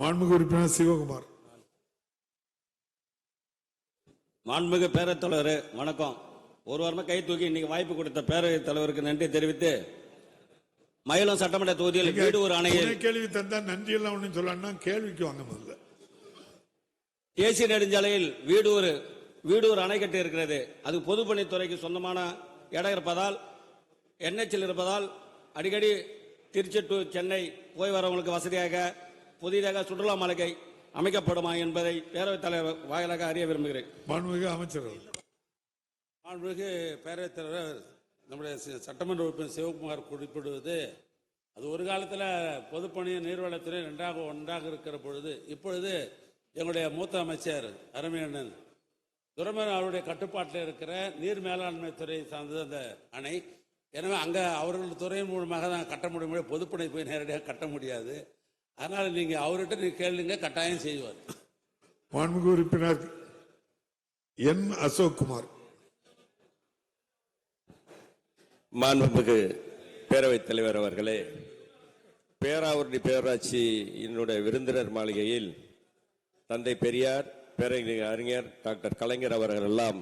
மாண்புமிகு உறுப்பினர் சிவகுமார். மாண்புமிகு பேரவைத் தலைவர் வணக்கம். ஒரு வாரமா கை தூக்கி இன்னைக்கு வாய்ப்பு கொடுத்த பேரவைத் தலைவருக்கு நன்றி தெரிவித்து, மயிலம் சட்டமன்ற தொகுதியில் வீடு ஒரு அணையில் கேள்வி தந்தா நன்றி எல்லாம் ஒன்னும் சொல்லணும். கேள்விக்கு வாங்க முதல்ல. தேசிய நெடுஞ்சாலையில் வீடு ஒரு அணை கட்டி இருக்கிறது. அது பொதுப்பணித்துறைக்கு சொந்தமான இடம் இருப்பதால், என்எச்சில் இருப்பதால் அடிக்கடி திருச்சி டு சென்னை போய் வரவங்களுக்கு வசதியாக புதிதாக சுற்றுலா மாளிகை அமைக்கப்படுமா என்பதை பேரவைத் தலைவர் வாயிலாக அறிய விரும்புகிறேன். மாண்புமிகு அமைச்சர். மாண்புமிகு பேரவைத் தலைவர், நம்முடைய சட்டமன்ற உறுப்பினர் சிவகுமார் குறிப்பிடுவது, அது ஒரு காலத்தில் பொதுப்பணி நீர்வளத்துறை ஒன்றாக இருக்கிற பொழுது, இப்பொழுது எங்களுடைய மூத்த அமைச்சர் அருமையண்ணன் துரைமுருகன் அவருடைய கட்டுப்பாட்டில் இருக்கிற நீர் மேலாண்மை துறை சார்ந்தது அந்த அணை. எனவே அங்கே அவர்கள் துறையின் மூலமாக தான் கட்ட முடியும், பொதுப்பணி போய் நேரடியாக கட்ட முடியாது. அதனால நீங்க அவர்கிட்ட கேளுங்க, கட்டாயம் செய்வார். மாண்புமிகு உறுப்பினர் என் அசோக்குமார். மாண்புமிகு பேரவைத் தலைவர் அவர்களே, பேராவூரணி பேரூராட்சி என்னுடைய விருந்தினர் மாளிகையில் தந்தை பெரியார், பேரறிஞர் டாக்டர் கலைஞர் அவர்கள் எல்லாம்